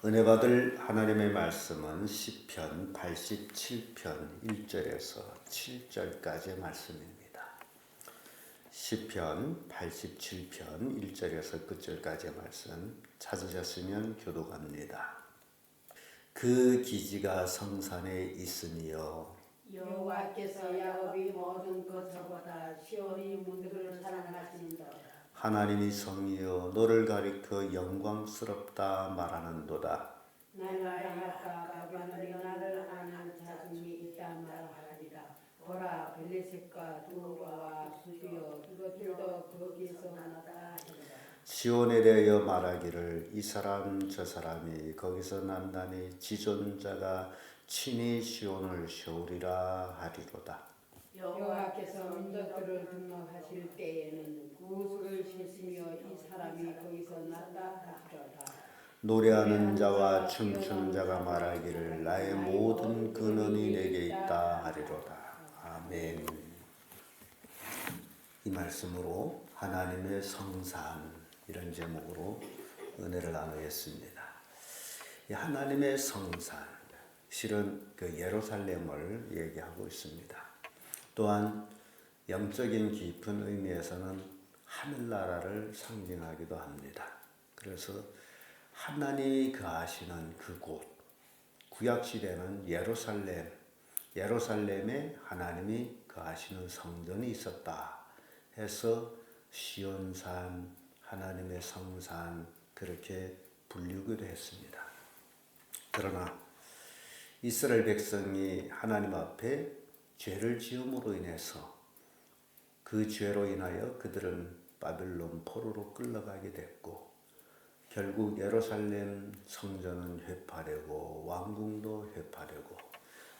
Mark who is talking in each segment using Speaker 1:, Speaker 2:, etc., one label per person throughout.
Speaker 1: 은혜 받을 하나님의 말씀은 시편 87편 1절에서 7절까지의 말씀입니다. 시편 87편 1절에서 끝절까지의 말씀 찾으셨으면 교독합니다. 그 기지가 성산에 있으니요
Speaker 2: 여호와께서 야곱이 모든 것보다 시온이 문들을 사랑하시니라.
Speaker 1: 하나님이 성이여 너를 가리켜 영광스럽다 말하는도다.
Speaker 2: 내가 양압과 가변이 나를 아는 자중이 있다 말하리라. 보라 블레셋과 두로와 수시여 그것들도 거기서 나다 하리라.
Speaker 1: 시온에 대하여 말하기를 이 사람 저 사람이 거기서 난다니 지존자가 친히 시온을 세우리라 하리로다.
Speaker 2: 여호와께서 민족들을 등록하실 때에는 구속을 실시며 이 사람이 거기서 났다 하리로다.
Speaker 1: 노래하는 자와 춤추는 자가 말하기를 나의 모든 근원이 내게 있다 하리로다. 아멘. 이 말씀으로 하나님의 성산 이런 제목으로 은혜를 나누겠습니다. 이 하나님의 성산 실은 그 예루살렘을 얘기하고 있습니다. 또한 영적인 깊은 의미에서는 하늘나라를 상징하기도 합니다. 그래서 하나님이 거하시는 그곳, 구약시대는 예루살렘에 하나님이 거하시는 성전이 있었다 해서 시온산, 하나님의 성산 그렇게 불리기도 했습니다. 그러나 이스라엘 백성이 하나님 앞에 죄를 지음으로 인해서 그 죄로 인하여 그들은 바벨론 포로로 끌려가게 됐고 결국 예루살렘 성전은 회파되고 왕궁도 회파되고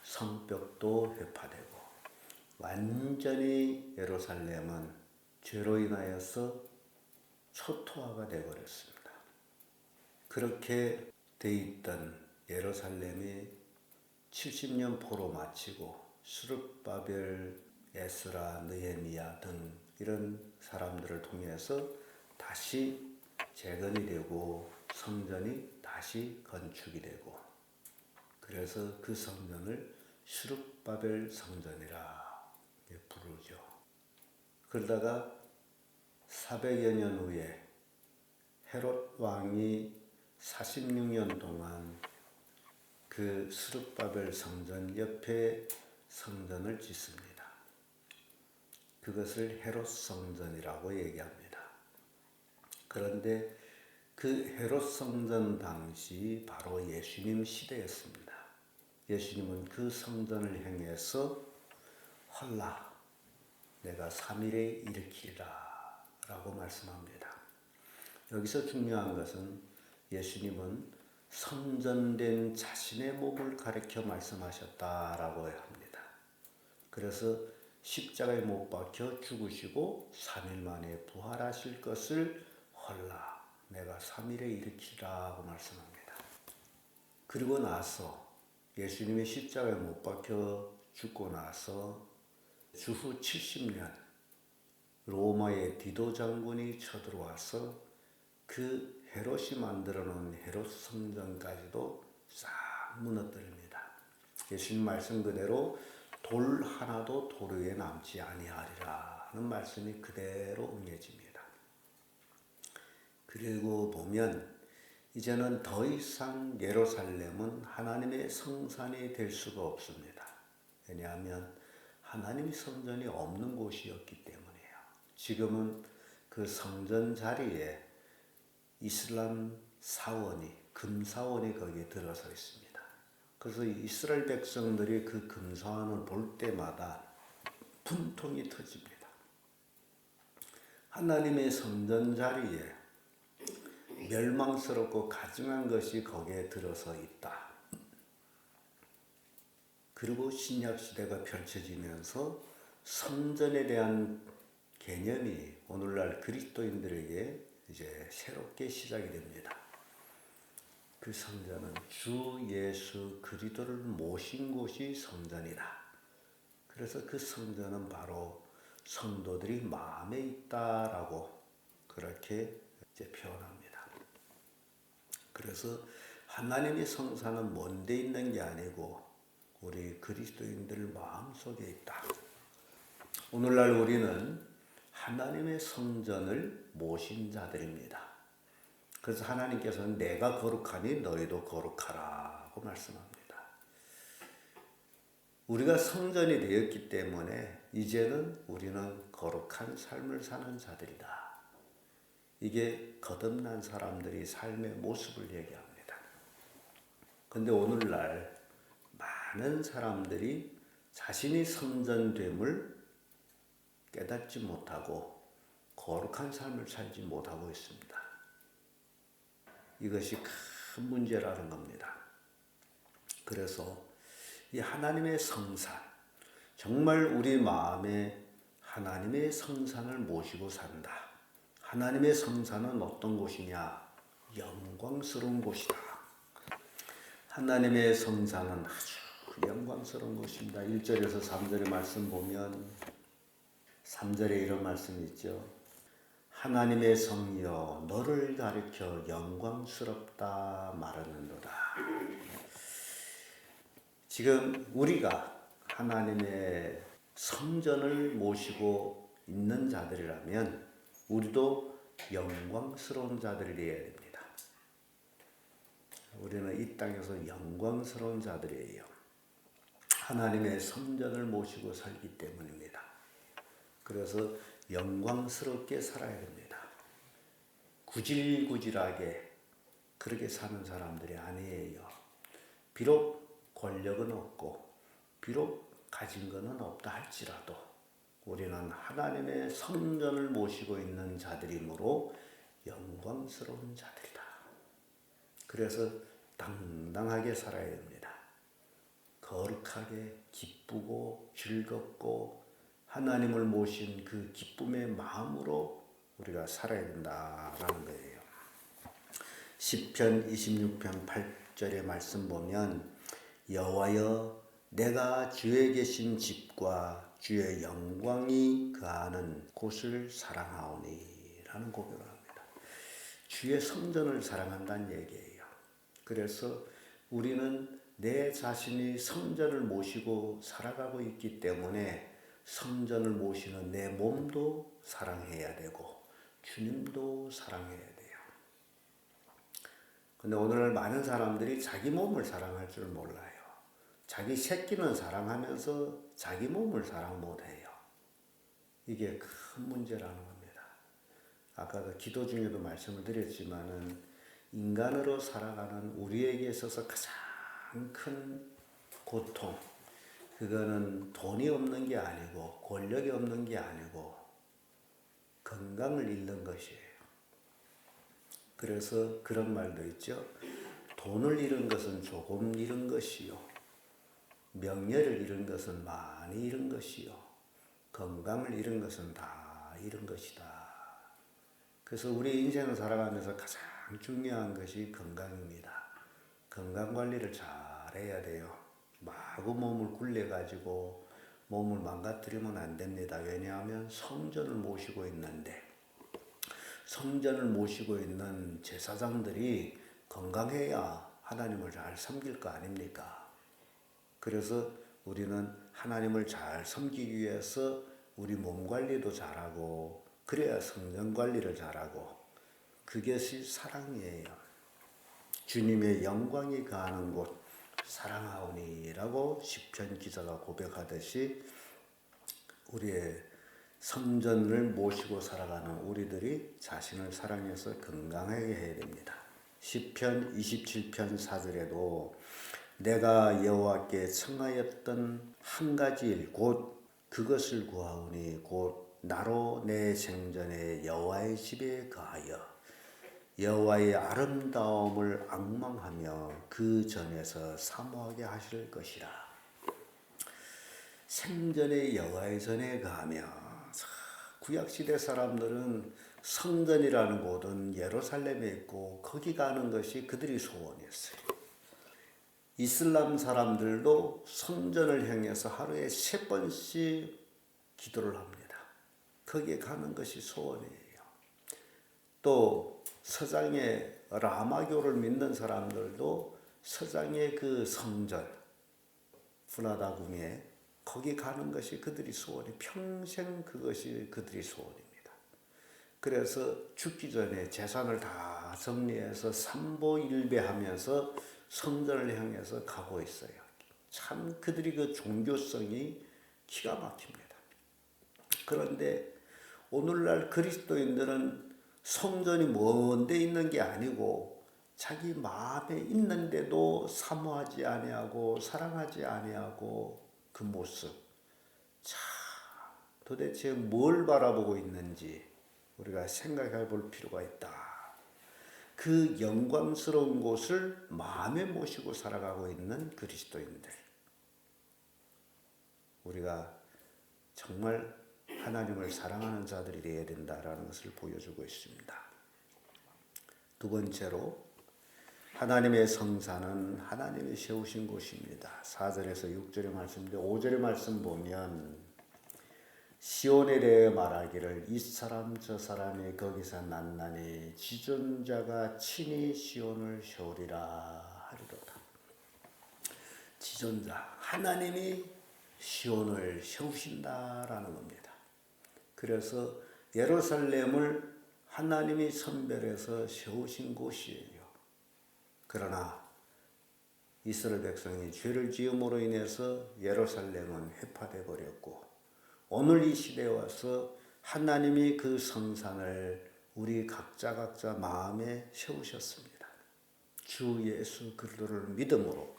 Speaker 1: 성벽도 회파되고 완전히 예루살렘은 죄로 인하여서 초토화가 되어버렸습니다. 그렇게 돼 있던 예루살렘이 70년 포로 마치고 스룹바벨, 에스라, 느헤미야 등 이런 사람들을 통해서 다시 재건이 되고 성전이 다시 건축이 되고 그래서 그 성전을 스룹바벨 성전이라 부르죠. 그러다가 400여 년 후에 헤롯 왕이 46년 동안 그 스룹바벨 성전 옆에 성전을 짓습니다. 그것을 헤롯 성전이라고 얘기합니다. 그런데 그 헤롯 성전 당시 바로 예수님 시대였습니다. 예수님은 그 성전을 향해서 헐라 내가 3일에 일으키리라 라고 말씀합니다. 여기서 중요한 것은 예수님은 성전된 자신의 몸을 가리켜 말씀하셨다라고 합니다. 그래서 십자가에 못 박혀 죽으시고 3일 만에 부활하실 것을 헐라 내가 3일에 일으키라고 말씀합니다. 그리고 나서 예수님이 십자가에 못 박혀 죽고 나서 주후 70년 로마의 디도 장군이 쳐들어와서 그 헤롯이 만들어 놓은 헤롯 성전까지도 싹 무너뜨립니다. 예수님 말씀 그대로 돌 하나도 돌 위에 남지 아니하리라는 말씀이 그대로 응해집니다. 그리고 보면 이제는 더 이상 예루살렘은 하나님의 성산이 될 수가 없습니다. 왜냐하면 하나님의 성전이 없는 곳이었기 때문이에요. 지금은 그 성전 자리에 이슬람 사원이, 금사원이 거기에 들어서 있습니다. 그래서 이스라엘 백성들이 그 금사원을 볼 때마다 분통이 터집니다. 하나님의 성전 자리에 멸망스럽고 가증한 것이 거기에 들어서 있다. 그리고 신약시대가 펼쳐지면서 성전에 대한 개념이 오늘날 그리스도인들에게 이제 새롭게 시작이 됩니다. 그 성전은 주 예수 그리스도를 모신 곳이 성전이다. 그래서 그 성전은 바로 성도들이 마음에 있다라고 그렇게 이제 표현합니다. 그래서 하나님의 성사는 먼데 있는 게 아니고 우리 그리스도인들 마음속에 있다. 오늘날 우리는 하나님의 성전을 모신 자들입니다. 그래서 하나님께서는 내가 거룩하니 너희도 거룩하라고 말씀합니다. 우리가 성전이 되었기 때문에 이제는 우리는 거룩한 삶을 사는 자들이다. 이게 거듭난 사람들이 삶의 모습을 얘기합니다. 근데 오늘날 많은 사람들이 자신이 성전됨을 깨닫지 못하고 거룩한 삶을 살지 못하고 있습니다. 이것이 큰 문제라는 겁니다. 그래서 이 하나님의 성산, 정말 우리 마음에 하나님의 성산을 모시고 산다. 하나님의 성산은 어떤 곳이냐? 영광스러운 곳이다. 하나님의 성산은 아주 영광스러운 곳입니다. 1절에서 3절의 말씀 보면 3절에 이런 말씀이 있죠. 하나님의 성이여 너를 가리켜 영광스럽다 말하는도다. 지금 우리가 하나님의 성전을 모시고 있는 자들이라면 우리도 영광스러운 자들이 되어야 됩니다. 우리는 이 땅에서 영광스러운 자들이에요. 하나님의 성전을 모시고 살기 때문입니다. 그래서 영광스럽게 살아야 됩니다. 구질구질하게 그렇게 사는 사람들이 아니에요. 비록 권력은 없고 비록 가진 것은 없다 할지라도 우리는 하나님의 성전을 모시고 있는 자들이므로 영광스러운 자들이다. 그래서 당당하게 살아야 됩니다. 거룩하게 기쁘고 즐겁고 하나님을 모신 그 기쁨의 마음으로 우리가 살아야 된다라는 거예요. 시편 26편 8절의 말씀 보면 여호와여 내가 주에 계신 집과 주의 영광이 거하는 곳을 사랑하오니 라는 고백을 합니다. 주의 성전을 사랑한다는 얘기예요. 그래서 우리는 내 자신이 성전을 모시고 살아가고 있기 때문에 성전을 모시는 내 몸도 사랑해야 되고 주님도 사랑해야 돼요. 근데 오늘날 많은 사람들이 자기 몸을 사랑할 줄 몰라요. 자기 새끼는 사랑하면서 자기 몸을 사랑 못해요. 이게 큰 문제라는 겁니다. 아까도 기도 중에도 말씀을 드렸지만은 인간으로 살아가는 우리에게 있어서 가장 큰 고통, 그거는 돈이 없는 게 아니고 권력이 없는 게 아니고 건강을 잃는 것이에요. 그래서 그런 말도 있죠. 돈을 잃은 것은 조금 잃은 것이요. 명예를 잃은 것은 많이 잃은 것이요. 건강을 잃은 것은 다 잃은 것이다. 그래서 우리 인생을 살아가면서 가장 중요한 것이 건강입니다. 건강 관리를 잘 해야 돼요. 마구 몸을 굴려가지고 몸을 망가뜨리면 안 됩니다. 왜냐하면 성전을 모시고 있는데 성전을 모시고 있는 제사장들이 건강해야 하나님을 잘 섬길 거 아닙니까? 그래서 우리는 하나님을 잘 섬기기 위해서 우리 몸 관리도 잘하고 그래야 성전 관리를 잘하고 그것이 사랑이에요. 주님의 영광이 거하는 곳 사랑하오니라고 시편 기자가 고백하듯이 우리의 성전을 모시고 살아가는 우리들이 자신을 사랑해서 건강하게 해야 됩니다. 시편 27편 4절에도 내가 여호와께 청하였던 한 가지 일 곧 그것을 구하오니 곧 나로 내 생전에 여호와의 집에 거하여 여호와의 아름다움을 앙망하며 그 전에서 사모하게 하실 것이라. 생전에 여호와의 전에 거하며 구약시대 사람들은 성전이라는 곳은 예루살렘에 있고 거기 가는 것이 그들이 소원이었어요. 이슬람 사람들도 성전을 향해서 하루에 3번씩 기도를 합니다. 거기에 가는 것이 소원이에요. 또 서장의 라마교를 믿는 사람들도 서장의 그 성전 프라다궁에 거기 가는 것이 그들이 소원이 평생 그것이 그들이 소원입니다. 그래서 죽기 전에 재산을 다 정리해서 삼보일배하면서 성전을 향해서 가고 있어요. 참 그들이 그 종교성이 기가 막힙니다. 그런데 오늘날 그리스도인들은 성전이 먼 데 있는 게 아니고 자기 마음에 있는데도 사모하지 아니하고 사랑하지 아니하고 그 모습, 참 도대체 뭘 바라보고 있는지 우리가 생각해 볼 필요가 있다. 그 영광스러운 곳을 마음에 모시고 살아가고 있는 그리스도인들, 우리가 정말 하나님을 사랑하는 자들이 되어야 된다라는 것을 보여주고 있습니다. 두 번째로 하나님의 성산은 하나님이 세우신 곳입니다. 4절에서 6절의 말씀인데 5절의 말씀 보면 시온에 대해 말하기를 이 사람 저 사람이 거기서 만나니 지존자가 친히 시온을 세우리라 하리로다. 지존자 하나님이 시온을 세우신다라는 겁니다. 그래서 예루살렘을 하나님이 선별해서 세우신 곳이에요. 그러나 이스라엘 백성이 죄를 지음으로 인해서 예루살렘은 회파돼 버렸고 오늘 이 시대에 와서 하나님이 그 성산을 우리 각자 마음에 세우셨습니다. 주 예수 그리스도를 믿음으로.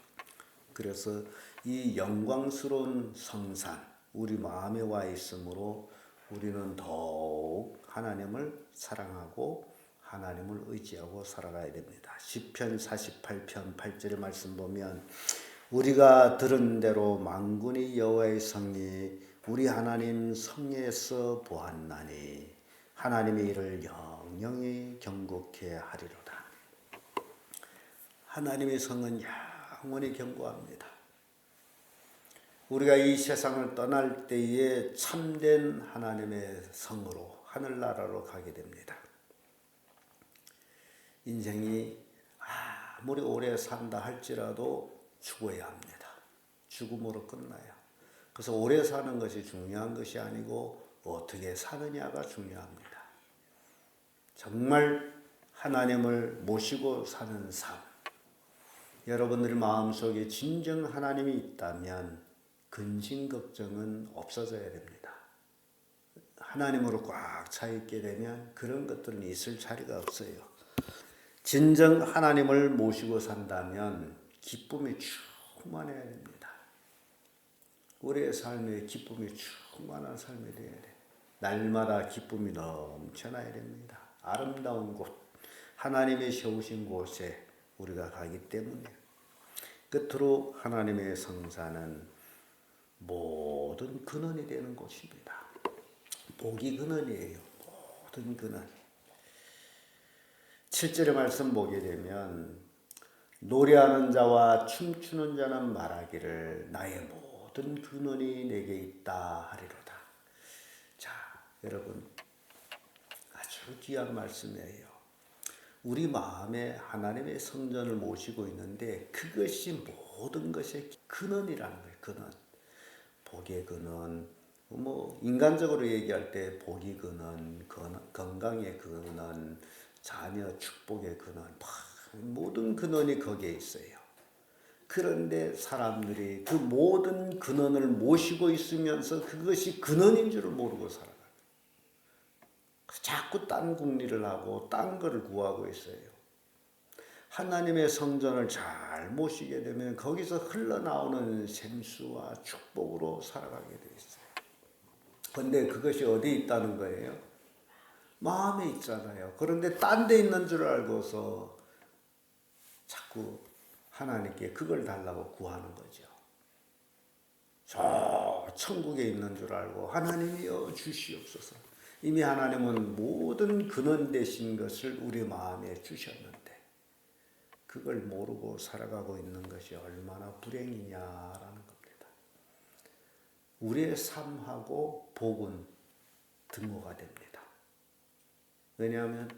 Speaker 1: 그래서 이 영광스러운 성산 우리 마음에 와 있으므로 우리는 더욱 하나님을 사랑하고 하나님을 의지하고 살아가야 됩니다. 시편 48편 8절의 말씀 보면 우리가 들은 대로 만군의 여호와의 성이 우리 하나님 성에서 보았나니 하나님의 일을 영영히 경고케 하리로다. 하나님의 성은 영원히 경고합니다. 우리가 이 세상을 떠날 때에 참된 하나님의 성으로 하늘나라로 가게 됩니다. 인생이 아무리 오래 산다 할지라도 죽어야 합니다. 죽음으로 끝나요. 그래서 오래 사는 것이 중요한 것이 아니고 어떻게 사느냐가 중요합니다. 정말 하나님을 모시고 사는 삶. 여러분들 마음속에 진정 하나님이 있다면 근심 걱정은 없어져야 됩니다. 하나님으로 꽉 차 있게 되면 그런 것들은 있을 자리가 없어요. 진정 하나님을 모시고 산다면 기쁨이 충만해야 됩니다. 우리의 삶에 기쁨이 충만한 삶이 되어야 돼요. 날마다 기쁨이 넘쳐나야 됩니다. 아름다운 곳, 하나님이 세우신 곳에 우리가 가기 때문에 끝으로 하나님의 성산은 모든 근원이 되는 곳입니다. 복이 근원이에요. 모든 근원. 7절의 말씀 보게 되면 노래하는 자와 춤추는 자는 말하기를 나의 모든 근원이 내게 있다 하리로다. 자, 여러분 아주 귀한 말씀이에요. 우리 마음에 하나님의 성전을 모시고 있는데 그것이 모든 것의 근원이라는 거예요. 근원. 복의 근원. 인간적으로 얘기할 때 복의 근원, 건강의 근원, 자녀 축복의 근원, 모든 근원이 거기에 있어요. 그런데 사람들이 그 모든 근원을 모시고 있으면서 그것이 근원인 줄을 모르고 살아가요. 자꾸 딴 궁리를 하고 딴 거를 구하고 있어요. 하나님의 성전을 잘 모시게 되면 거기서 흘러나오는 생수와 축복으로 살아가게 돼 있어요. 그런데 그것이 어디 있다는 거예요? 마음에 있잖아요. 그런데 딴 데 있는 줄 알고서 자꾸 하나님께 그걸 달라고 구하는 거죠. 저 천국에 있는 줄 알고 하나님이여 주시옵소서. 이미 하나님은 모든 근원 되신 것을 우리 마음에 주셨는데 그걸 모르고 살아가고 있는 것이 얼마나 불행이냐라는 겁니다. 우리의 삶하고 복은 등호가 됩니다. 왜냐하면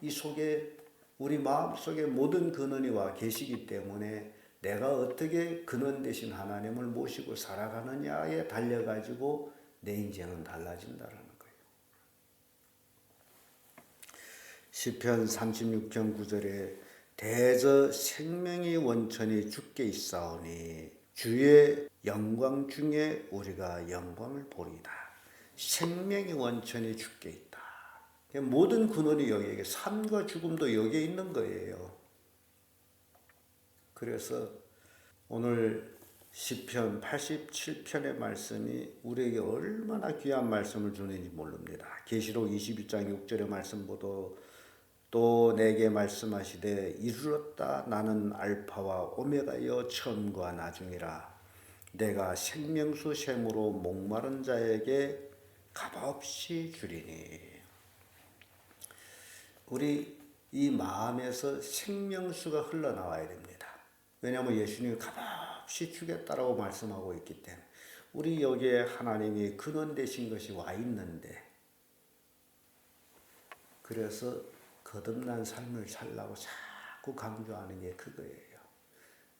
Speaker 1: 이 속에 우리 마음속에 모든 근원이 와 계시기 때문에 내가 어떻게 근원 되신 하나님을 모시고 살아가느냐에 달려가지고 내 인생은 달라진다라는 거예요. 시편 36편 9절에 대저 생명의 원천이 주께 있사오니 주의 영광 중에 우리가 영광을 보리이다. 생명의 원천이 주께 있다. 모든 근원이 여기에, 삶과 죽음도 여기에 있는 거예요. 그래서 오늘 시편 87편의 말씀이 우리에게 얼마나 귀한 말씀을 주는지 모릅니다. 계시록 22장 6절의 말씀보다 또 내게 말씀하시되 이르렀다 나는 알파와 오메가여 처음과 나중이라 내가 생명수 샘으로 목마른 자에게 값없이 주리니. 우리 이 마음에서 생명수가 흘러나와야 됩니다. 왜냐하면 예수님이 값없이 주겠다라고 말씀하고 있기 때문에 우리 여기에 하나님이 근원 되신 것이 와 있는데, 그래서 거듭난 삶을 살라고 자꾸 강조하는 게 그거예요.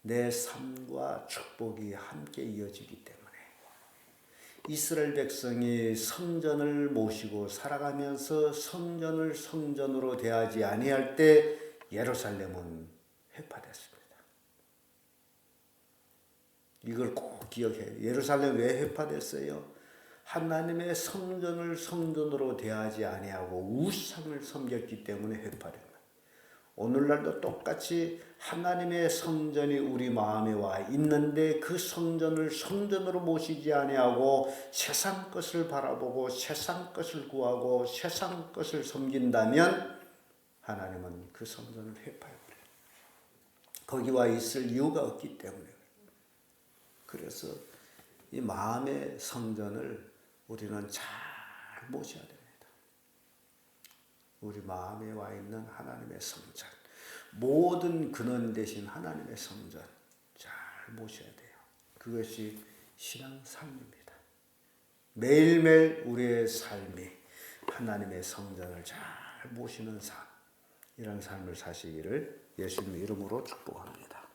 Speaker 1: 내 삶과 축복이 함께 이어지기 때문에. 이스라엘 백성이 성전을 모시고 살아가면서 성전을 성전으로 대하지 아니할 때 예루살렘은 회파됐습니다. 이걸 꼭 기억해요. 예루살렘 왜 회파됐어요? 하나님의 성전을 성전으로 대하지 아니하고 우상을 섬겼기 때문에 회파된 거예요. 오늘날도 똑같이 하나님의 성전이 우리 마음에 와 있는데 그 성전을 성전으로 모시지 아니하고 세상 것을 바라보고 세상 것을 구하고 세상 것을 섬긴다면 하나님은 그 성전을 회파해버려요. 거기와 있을 이유가 없기 때문에. 그래서 이 마음의 성전을 우리는 잘 모셔야 됩니다. 우리 마음에 와 있는 하나님의 성전, 모든 근원 되신 하나님의 성전 잘 모셔야 돼요. 그것이 신앙 삶입니다. 매일매일 우리의 삶이 하나님의 성전을 잘 모시는 삶, 이런 삶을 사시기를 예수님 이름으로 축복합니다.